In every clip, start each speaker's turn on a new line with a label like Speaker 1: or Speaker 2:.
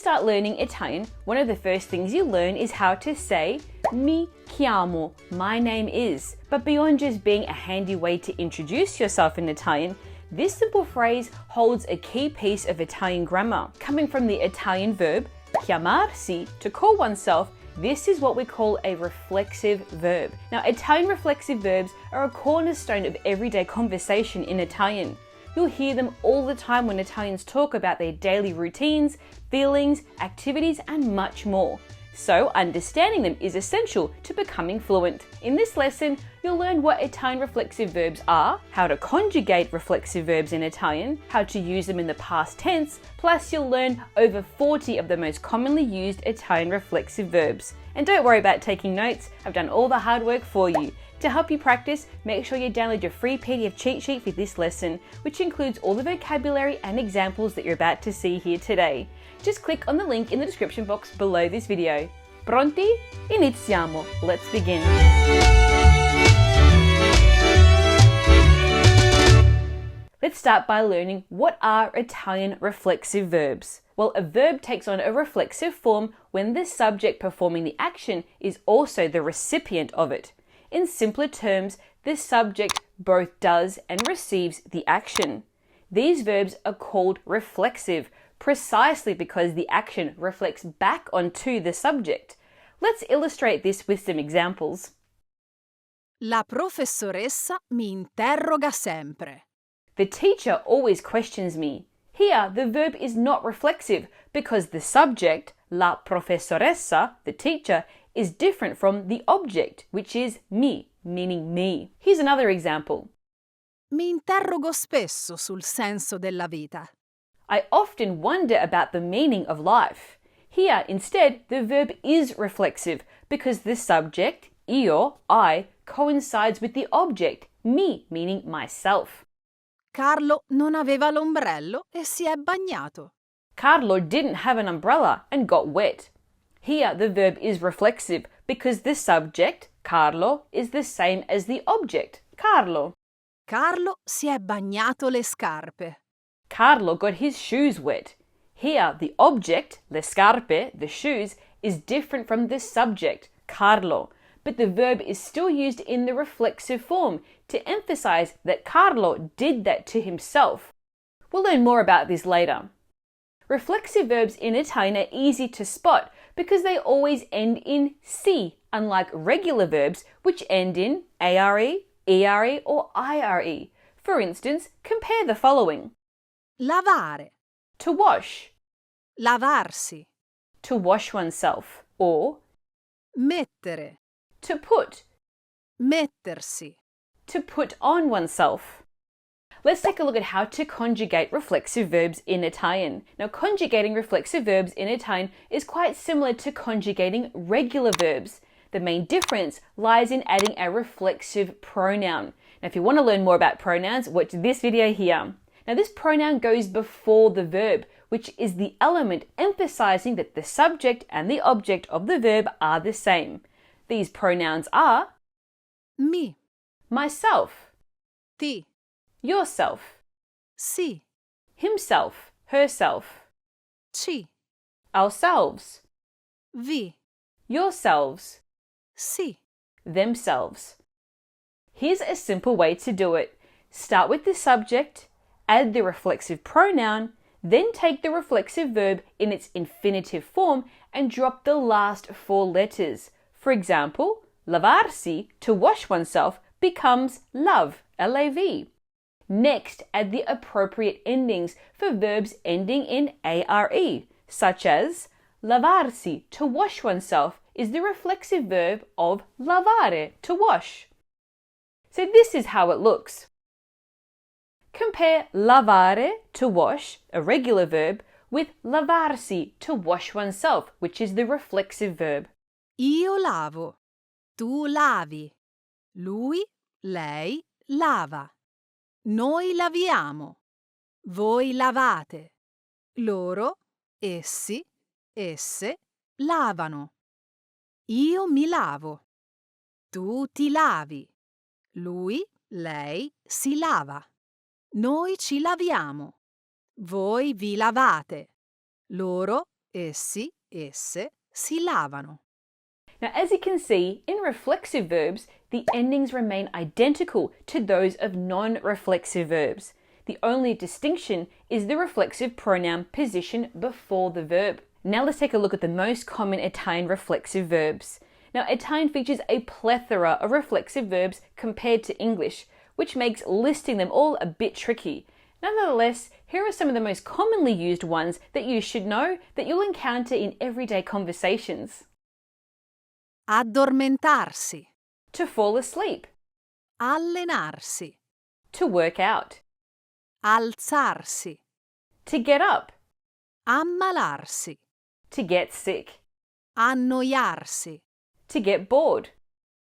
Speaker 1: start learning Italian, one of the first things you learn is how to say mi chiamo, my name is. But beyond just being a handy way to introduce yourself in Italian, this simple phrase holds a key piece of Italian grammar. Coming from the Italian verb chiamarsi, to call oneself, this is what we call a reflexive verb. Now, Italian reflexive verbs are a cornerstone of everyday conversation in Italian. You'll hear them all the time when Italians talk about their daily routines, feelings, activities, and much more. So, understanding them is essential to becoming fluent. In this lesson, you'll learn what Italian reflexive verbs are, how to conjugate reflexive verbs in Italian, how to use them in the past tense, plus you'll learn over 40 of the most commonly used Italian reflexive verbs. And don't worry about taking notes, I've done all the hard work for you. To help you practice, make sure you download your free PDF cheat sheet for this lesson, which includes all the vocabulary and examples that you're about to see here today. Just click on the link in the description box below this video. Pronti? Iniziamo! Let's begin! Let's start by learning what are Italian reflexive verbs. Well, a verb takes on a reflexive form when the subject performing the action is also the recipient of it. In simpler terms, the subject both does and receives the action. These verbs are called reflexive, precisely because the action reflects back onto the subject. Let's illustrate this with some examples.
Speaker 2: La professoressa mi interroga sempre.
Speaker 1: The teacher always questions me. Here, the verb is not reflexive because the subject, la professoressa, the teacher, is different from the object, which is me, meaning me. Here's another example.
Speaker 2: Mi interrogo spesso sul senso della vita.
Speaker 1: I often wonder about the meaning of life. Here, instead, the verb is reflexive because the subject, io, I, coincides with the object, me, meaning myself.
Speaker 2: Carlo non aveva l'ombrello e si è bagnato.
Speaker 1: Carlo didn't have an umbrella and got wet. Here, the verb is reflexive because the subject, Carlo, is the same as the object, Carlo.
Speaker 2: Carlo si è bagnato le scarpe.
Speaker 1: Carlo got his shoes wet. Here, the object, le scarpe, the shoes, is different from the subject, Carlo, but the verb is still used in the reflexive form to emphasize that Carlo did that to himself. We'll learn more about this later. Reflexive verbs in Italian are easy to spot because they always end in si, unlike regular verbs which end in are, ere, or ire. For instance, compare the following.
Speaker 2: Lavare,
Speaker 1: To wash,
Speaker 2: lavarsi,
Speaker 1: to wash oneself, or
Speaker 2: mettere,
Speaker 1: to put,
Speaker 2: mettersi.
Speaker 1: to put on oneself. Let's take a look at how to conjugate reflexive verbs in Italian. Now, conjugating reflexive verbs in Italian is quite similar to conjugating regular verbs. The main difference lies in adding a reflexive pronoun. Now, if you want to learn more about pronouns, watch this video here. Now, this pronoun goes before the verb, which is the element emphasizing that the subject and the object of the verb are the same. These pronouns are
Speaker 2: Mi,
Speaker 1: myself,
Speaker 2: ti,
Speaker 1: yourself,
Speaker 2: si,
Speaker 1: himself, herself,
Speaker 2: ci,
Speaker 1: ourselves,
Speaker 2: vi,
Speaker 1: yourselves,
Speaker 2: si.
Speaker 1: themselves. Here's a simple way to do it. Start with the subject, add the reflexive pronoun, then take the reflexive verb in its infinitive form and drop the last 4 letters. For example, lavarsi, to wash oneself, becomes love, L-A-V. Next, add the appropriate endings for verbs ending in are, such as lavarsi, to wash oneself, is the reflexive verb of lavare, to wash. So this is how it looks. Compare lavare, to wash, a regular verb, with lavarsi, to wash oneself, which is the reflexive verb.
Speaker 2: Io lavo, tu lavi, lui, lei, lava. Noi laviamo, voi lavate, loro, essi, esse, lavano. Io mi lavo, tu ti lavi, lui, lei si lava. Noi ci laviamo, voi vi lavate, loro essi, esse si lavano.
Speaker 1: Now, as you can see, in reflexive verbs, the endings remain identical to those of non-reflexive verbs. The only distinction is the reflexive pronoun position before the verb. Now let's take a look at the most common Italian reflexive verbs. Now, Italian features a plethora of reflexive verbs compared to English, which makes listing them all a bit tricky. Nonetheless, here are some of the most commonly used ones that you should know that you'll encounter in everyday conversations.
Speaker 2: Addormentarsi,
Speaker 1: To fall asleep,
Speaker 2: allenarsi,
Speaker 1: to work out,
Speaker 2: alzarsi,
Speaker 1: to get up,
Speaker 2: ammalarsi,
Speaker 1: to get sick,
Speaker 2: annoiarsi,
Speaker 1: to get bored,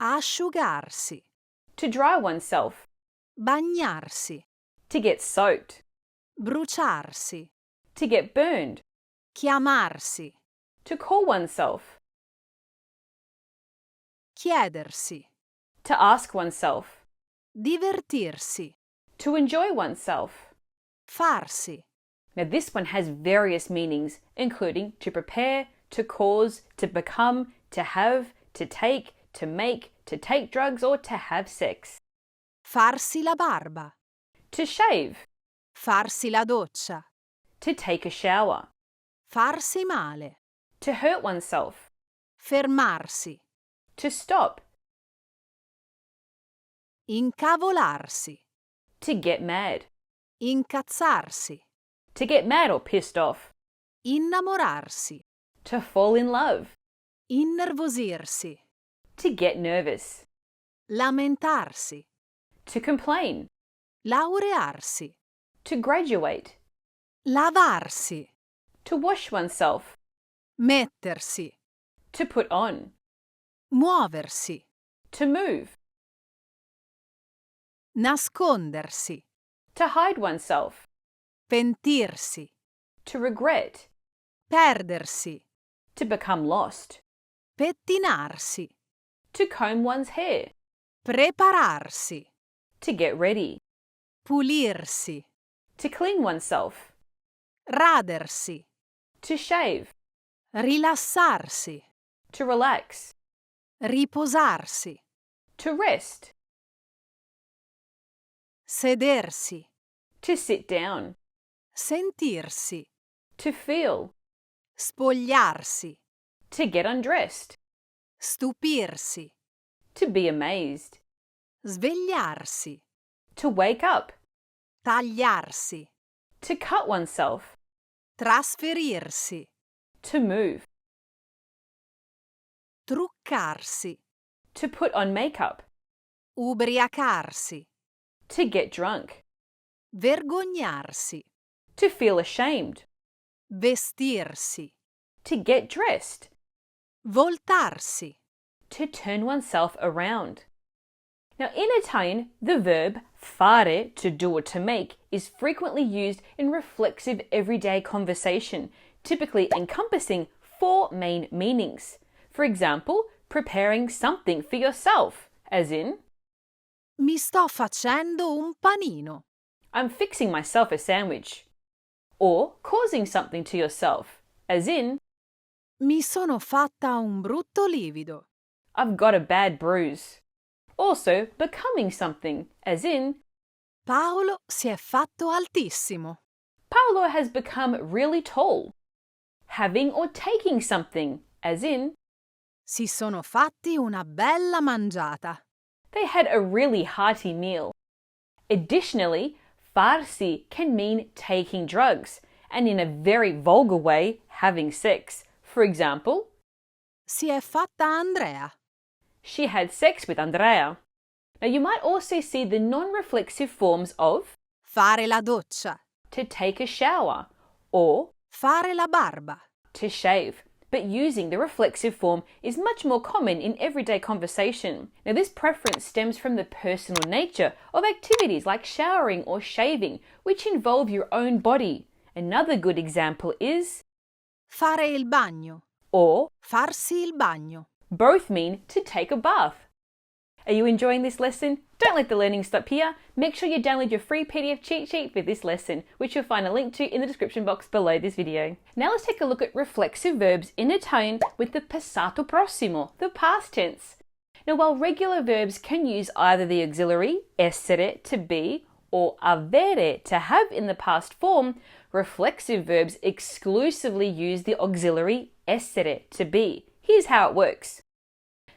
Speaker 2: asciugarsi,
Speaker 1: to dry oneself,
Speaker 2: bagnarsi,
Speaker 1: to get soaked,
Speaker 2: bruciarsi,
Speaker 1: to get burned,
Speaker 2: chiamarsi,
Speaker 1: to call oneself,
Speaker 2: chiedersi,
Speaker 1: to ask oneself,
Speaker 2: divertirsi,
Speaker 1: to enjoy oneself.
Speaker 2: farsi,
Speaker 1: Now, this one has various meanings, including to prepare, to cause, to become, to have, to take drugs, or to have sex.
Speaker 2: farsi la barba,
Speaker 1: To shave,
Speaker 2: farsi la doccia,
Speaker 1: to take a shower,
Speaker 2: farsi male,
Speaker 1: to hurt oneself,
Speaker 2: fermarsi,
Speaker 1: to stop,
Speaker 2: incavolarsi,
Speaker 1: to get mad,
Speaker 2: incazzarsi,
Speaker 1: to get mad or pissed off,
Speaker 2: innamorarsi,
Speaker 1: to fall in love,
Speaker 2: innervosirsi,
Speaker 1: to get nervous,
Speaker 2: lamentarsi,
Speaker 1: to complain,
Speaker 2: laurearsi,
Speaker 1: to graduate,
Speaker 2: lavarsi,
Speaker 1: to wash oneself,
Speaker 2: mettersi,
Speaker 1: to put on,
Speaker 2: muoversi,
Speaker 1: to move,
Speaker 2: nascondersi,
Speaker 1: to hide oneself,
Speaker 2: pentirsi,
Speaker 1: to regret,
Speaker 2: perdersi,
Speaker 1: to become lost,
Speaker 2: pettinarsi,
Speaker 1: to comb one's hair,
Speaker 2: prepararsi,
Speaker 1: to get ready,
Speaker 2: pulirsi,
Speaker 1: to clean oneself,
Speaker 2: radersi,
Speaker 1: to shave,
Speaker 2: rilassarsi,
Speaker 1: to relax,
Speaker 2: riposarsi,
Speaker 1: to rest,
Speaker 2: sedersi,
Speaker 1: to sit down,
Speaker 2: sentirsi,
Speaker 1: to feel,
Speaker 2: spogliarsi,
Speaker 1: to get undressed,
Speaker 2: stupirsi,
Speaker 1: to be amazed,
Speaker 2: svegliarsi,
Speaker 1: to wake up,
Speaker 2: tagliarsi,
Speaker 1: to cut oneself,
Speaker 2: trasferirsi,
Speaker 1: to move,
Speaker 2: truccarsi,
Speaker 1: to put on makeup,
Speaker 2: ubriacarsi,
Speaker 1: to get drunk,
Speaker 2: vergognarsi,
Speaker 1: to feel ashamed,
Speaker 2: vestirsi,
Speaker 1: to get dressed,
Speaker 2: voltarsi,
Speaker 1: to turn oneself around. Now, in Italian, the verb fare, to do or to make, is frequently used in reflexive everyday conversation, typically encompassing 4 main meanings. For example, preparing something for yourself, as in,
Speaker 2: mi sto facendo un panino,
Speaker 1: I'm fixing myself a sandwich. Or causing something to yourself, as in,
Speaker 2: mi sono fatta un brutto livido,
Speaker 1: I've got a bad bruise. Also, becoming something, as in,
Speaker 2: Paolo si è fatto altissimo,
Speaker 1: Paolo has become really tall. Having or taking something, as in,
Speaker 2: si sono fatti una bella mangiata.
Speaker 1: they had a really hearty meal. Additionally, farsi can mean taking drugs, and in a very vulgar way, having sex. For example,
Speaker 2: Si è fatta Andrea,
Speaker 1: she had sex with Andrea. Now, you might also see the non-reflexive forms of
Speaker 2: fare la doccia,
Speaker 1: to take a shower or
Speaker 2: fare la barba,
Speaker 1: to shave, but using the reflexive form is much more common in everyday conversation. Now, this preference stems from the personal nature of activities like showering or shaving, which involve your own body. Another good example is
Speaker 2: fare il bagno,
Speaker 1: or
Speaker 2: farsi il bagno.
Speaker 1: both mean to take a bath. Are you enjoying this lesson? Don't let the learning stop here. Make sure you download your free PDF cheat sheet for this lesson, which you'll find a link to in the description box below this video. Now let's take a look at reflexive verbs in Italian with the passato prossimo, the past tense. Now, while regular verbs can use either the auxiliary essere, to be, or avere, to have in the past form, reflexive verbs exclusively use the auxiliary essere, to be. Here's how it works.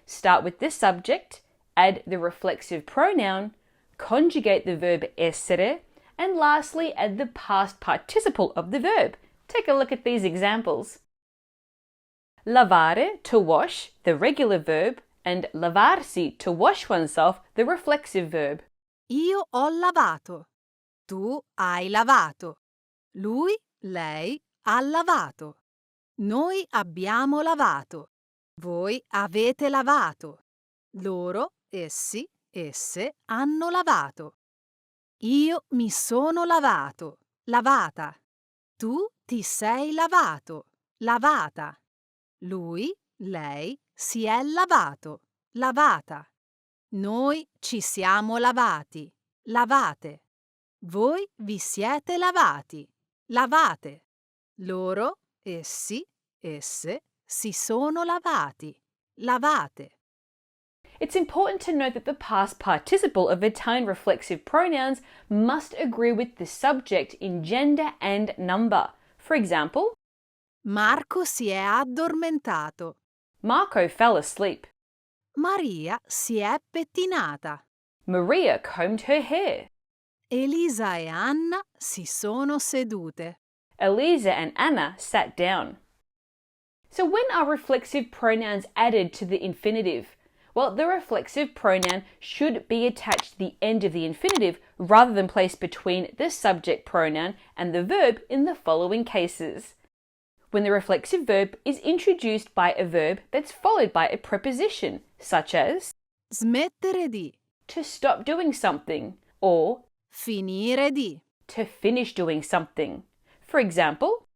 Speaker 1: Start with the subject, add the reflexive pronoun, conjugate the verb essere, and lastly add the past participle of the verb. Take a look at these examples. Lavare, to wash, the regular verb, and lavarsi, to wash oneself, the reflexive verb.
Speaker 2: Io ho lavato. Tu hai lavato. Lui, lei, ha lavato. Noi abbiamo lavato. Voi avete lavato. Loro, essi, esse hanno lavato. Io mi sono lavato. Lavata. Tu ti sei lavato. Lavata. Lui, lei, si è lavato. Lavata. Noi ci siamo lavati. Lavate. Voi vi siete lavati. Lavate. Loro, essi, esse, si sono lavati. Lavate.
Speaker 1: It's important to note that the past participle of Italian reflexive pronouns must agree with the subject in gender and number. For example,
Speaker 2: Marco si è addormentato.
Speaker 1: Marco fell asleep.
Speaker 2: Maria si è pettinata.
Speaker 1: Maria combed her hair.
Speaker 2: Elisa e Anna si sono sedute.
Speaker 1: Elisa and Anna sat down. So when are reflexive pronouns added to the infinitive? Well, the reflexive pronoun should be attached to the end of the infinitive rather than placed between the subject pronoun and the verb in the following cases. When the reflexive verb is introduced by a verb that's followed by a preposition, such as
Speaker 2: Smettere di.
Speaker 1: to stop doing something or
Speaker 2: Finire di.
Speaker 1: to finish doing something. For example,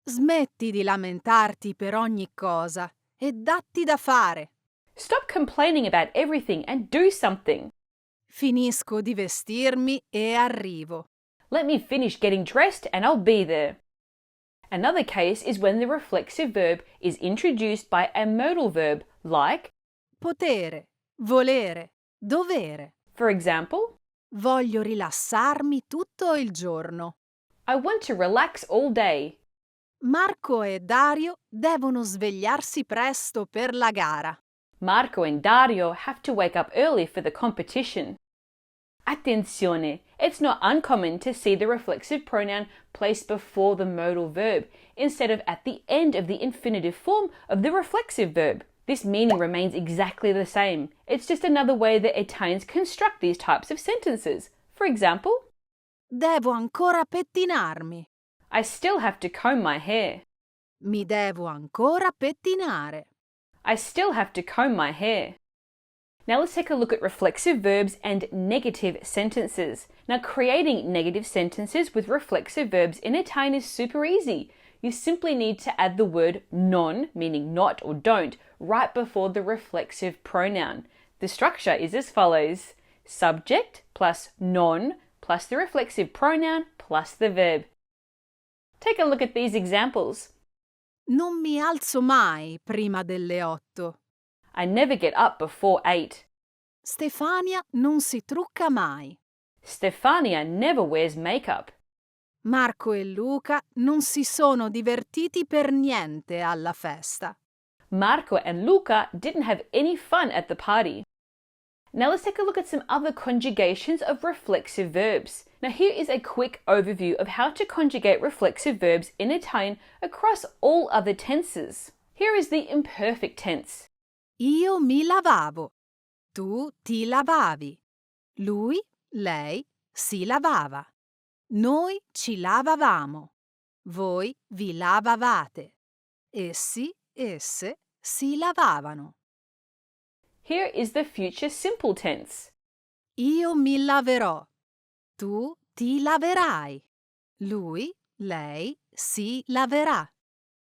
Speaker 2: Smetti di lamentarti per ogni cosa e datti da fare.
Speaker 1: stop complaining about everything and do something.
Speaker 2: Finisco di vestirmi e arrivo.
Speaker 1: Let me finish getting dressed and I'll be there. Another case is when the reflexive verb is introduced by a modal verb like,
Speaker 2: Potere, volere, dovere.
Speaker 1: for example,
Speaker 2: Voglio rilassarmi tutto il giorno.
Speaker 1: I want to relax all day.
Speaker 2: Marco e Dario devono svegliarsi presto per la gara.
Speaker 1: Marco and Dario have to wake up early for the competition. Attenzione! It's not uncommon to see the reflexive pronoun placed before the modal verb instead of at the end of the infinitive form of the reflexive verb. This meaning remains exactly the same. It's just another way that Italians construct these types of sentences. For example,
Speaker 2: Devo ancora pettinarmi.
Speaker 1: I still have to comb my hair.
Speaker 2: Mi devo ancora pettinare.
Speaker 1: I still have to comb my hair. Now let's take a look at reflexive verbs and negative sentences. Now creating negative sentences with reflexive verbs in Italian is super easy. You simply need to add the word non, meaning not or don't, right before the reflexive pronoun. The structure is as follows: subject plus non plus the reflexive pronoun plus the verb. Take a look at these examples.
Speaker 2: Non mi alzo mai prima delle 8.
Speaker 1: I never get up before 8.
Speaker 2: Stefania non si trucca mai.
Speaker 1: Stefania never wears makeup.
Speaker 2: Marco e Luca non si sono divertiti per niente alla festa.
Speaker 1: Marco and Luca didn't have any fun at the party. Now let's take a look at some other conjugations of reflexive verbs. Now here is a quick overview of how to conjugate reflexive verbs in Italian across all other tenses. Here is the imperfect tense.
Speaker 2: Io mi lavavo. Tu ti lavavi. Lui, lei si lavava. Noi ci lavavamo. Voi vi lavavate. Essi, esse si lavavano.
Speaker 1: Here is the future simple tense.
Speaker 2: Io mi laverò. Tu ti laverai. Lui, lei si laverà.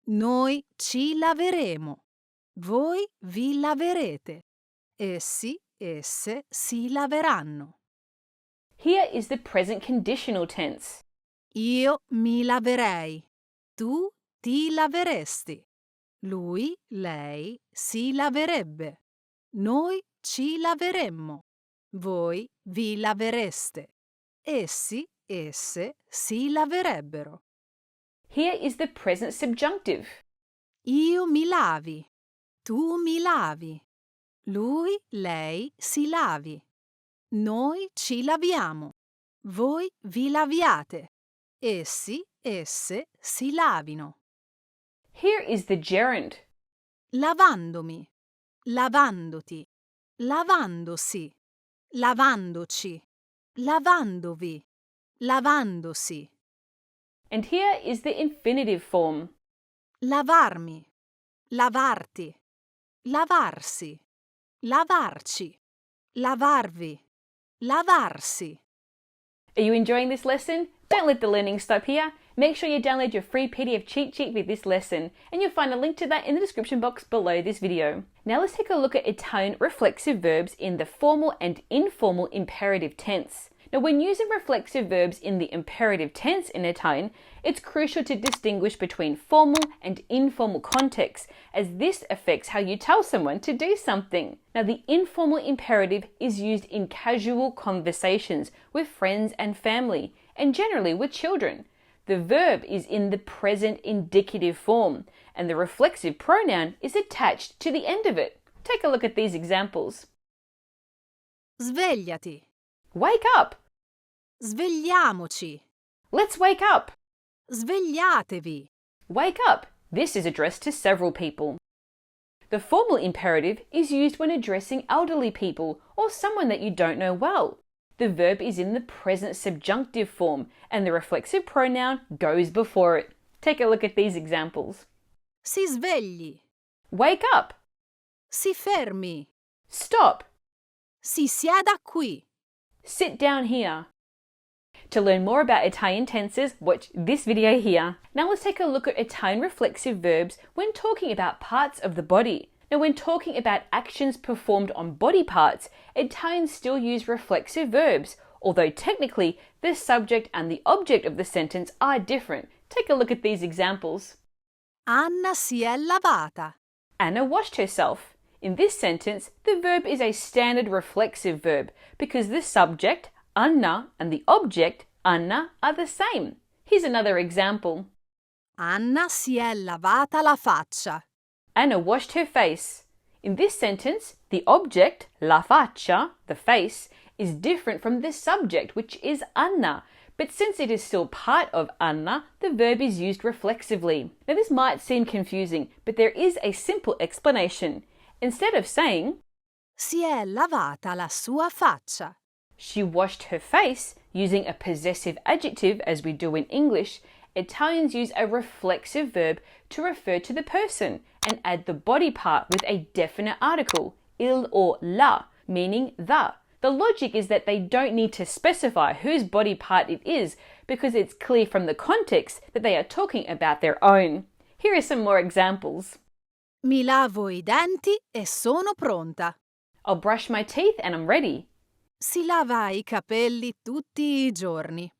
Speaker 2: Noi ci laveremo. Voi vi laverete. Essi, esse si laveranno.
Speaker 1: Here is the present conditional tense.
Speaker 2: Io mi laverei. Tu ti laveresti. Lui, lei si laverebbe. Noi ci laveremmo. Voi vi lavereste. Essi, esse si laverebbero.
Speaker 1: Here is the present subjunctive.
Speaker 2: Io mi lavi. Tu mi lavi. Lui, lei si lavi. Noi ci laviamo. Voi vi laviate. Essi, esse si lavino.
Speaker 1: Here is the gerund.
Speaker 2: Lavandomi. Lavandoti. Lavandosi. Lavandoci. Lavandovi. Lavandosi.
Speaker 1: And here is the infinitive form.
Speaker 2: Lavarmi. Lavarti. Lavarsi. Lavarci. Lavarvi. Lavarsi.
Speaker 1: Are you enjoying this lesson? Don't let the learning stop here. Make sure you download your free PDF cheat sheet with this lesson, and you'll find a link to that in the description box below this video. Now let's take a look at Italian reflexive verbs in the formal and informal imperative tense. Now, when using reflexive verbs in the imperative tense in Italian, it's crucial to distinguish between formal and informal contexts, as this affects how you tell someone to do something. Now, the informal imperative is used in casual conversations with friends and family, and generally with children. The verb is in the present indicative form, and the reflexive pronoun is attached to the end of it. Take a look at these examples.
Speaker 2: Svegliati.
Speaker 1: Wake up!
Speaker 2: Svegliamoci.
Speaker 1: Let's wake up!
Speaker 2: Svegliatevi.
Speaker 1: Wake up! This is addressed to several people. The formal imperative is used when addressing elderly people or someone that you don't know well. The verb is in the present subjunctive form, and the reflexive pronoun goes before it. Take a look at these examples.
Speaker 2: Si svegli.
Speaker 1: Wake up!
Speaker 2: Si fermi.
Speaker 1: Stop!
Speaker 2: Si sieda qui.
Speaker 1: Sit down here. To learn more about Italian tenses, watch this video here. Now let's take a look at Italian reflexive verbs when talking about parts of the body. Now, when talking about actions performed on body parts, Italians still use reflexive verbs, although technically the subject and the object of the sentence are different. Take a look at these examples.
Speaker 2: Anna si è lavata.
Speaker 1: Anna washed herself. In this sentence, the verb is a standard reflexive verb because the subject, Anna, and the object, Anna, are the same. Here's another example.
Speaker 2: Anna si è lavata la faccia.
Speaker 1: Anna washed her face. In this sentence, the object, la faccia, the face, is different from the subject, which is Anna. But since it is still part of Anna, the verb is used reflexively. Now this might seem confusing, but there is a simple explanation. Instead of saying,
Speaker 2: Si è lavata la sua faccia.
Speaker 1: she washed her face, using a possessive adjective as we do in English, Italians use a reflexive verb to refer to the person and add the body part with a definite article, il or la, meaning the. The logic is that they don't need to specify whose body part it is because it's clear from the context that they are talking about their own. Here are some more examples.
Speaker 2: Mi lavo I denti e sono pronta.
Speaker 1: I'll brush my teeth and I'm ready.
Speaker 2: Si lava I capelli tutti I giorni.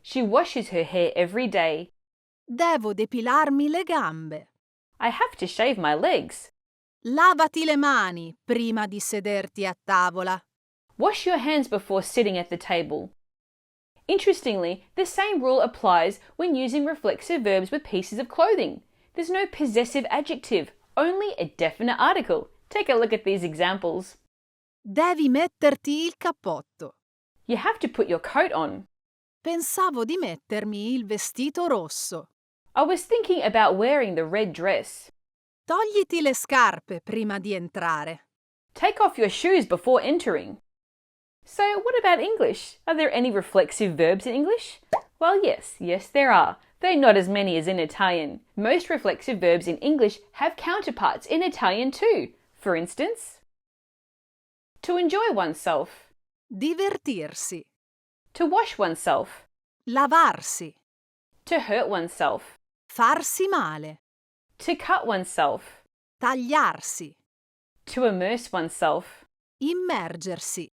Speaker 1: She washes her hair every day.
Speaker 2: Devo depilarmi le gambe.
Speaker 1: I have to shave my legs.
Speaker 2: Lavati le mani prima di sederti a tavola.
Speaker 1: Wash your hands before sitting at the table. Interestingly, the same rule applies when using reflexive verbs with pieces of clothing. There's no possessive adjective, only a definite article. Take a look at these examples.
Speaker 2: Devi metterti il cappotto.
Speaker 1: You have to put your coat on.
Speaker 2: Pensavo di mettermi il vestito rosso.
Speaker 1: I was thinking about wearing the red dress.
Speaker 2: Togliti le scarpe prima di entrare.
Speaker 1: Take off your shoes before entering. So what about English? Are there any reflexive verbs in English? Well, yes, there are, though not as many as in Italian. Most reflexive verbs in English have counterparts in Italian too. For instance, to enjoy oneself,
Speaker 2: Divertirsi.
Speaker 1: to wash oneself,
Speaker 2: Lavarsi.
Speaker 1: to hurt oneself,
Speaker 2: Farsi male.
Speaker 1: to cut oneself,
Speaker 2: Tagliarsi.
Speaker 1: to immerse oneself,
Speaker 2: immergersi,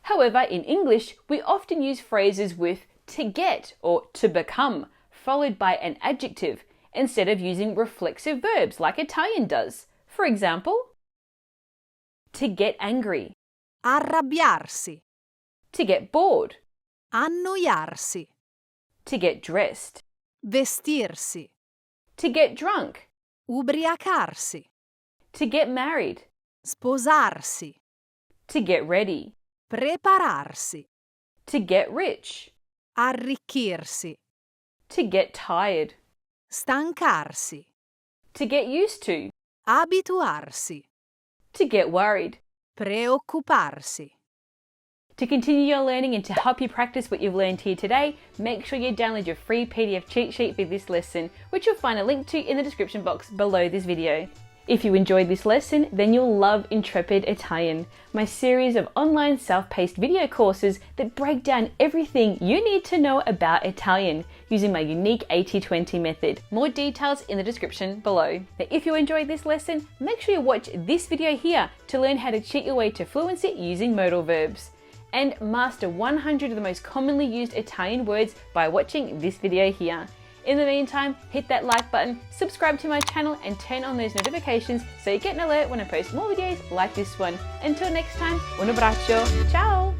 Speaker 1: However, in English, we often use phrases with to get or to become, followed by an adjective, instead of using reflexive verbs like Italian does. For example, to get angry,
Speaker 2: arrabbiarsi,
Speaker 1: to get bored,
Speaker 2: annoiarsi,
Speaker 1: to get dressed,
Speaker 2: vestirsi,
Speaker 1: to get drunk,
Speaker 2: ubriacarsi,
Speaker 1: to get married,
Speaker 2: sposarsi,
Speaker 1: to get ready,
Speaker 2: prepararsi,
Speaker 1: to get rich,
Speaker 2: arricchirsi,
Speaker 1: to get tired,
Speaker 2: stancarsi,
Speaker 1: to get used to
Speaker 2: abituarsi,
Speaker 1: get worried.
Speaker 2: preoccuparsi.
Speaker 1: To continue your learning and to help you practice what you've learned here today, make sure you download your free PDF cheat sheet for this lesson, which you'll find a link to in the description box below this video. If you enjoyed this lesson, then you'll love Intrepid Italian, my series of online self-paced video courses that break down everything you need to know about Italian using my unique 80-20 method. More details in the description below. Now, if you enjoyed this lesson, make sure you watch this video here to learn how to cheat your way to fluency using modal verbs. And master 100 of the most commonly used Italian words by watching this video here. In the meantime, hit that like button, subscribe to my channel and turn on those notifications so you get an alert when I post more videos like this one. Until next time, un abbraccio, ciao!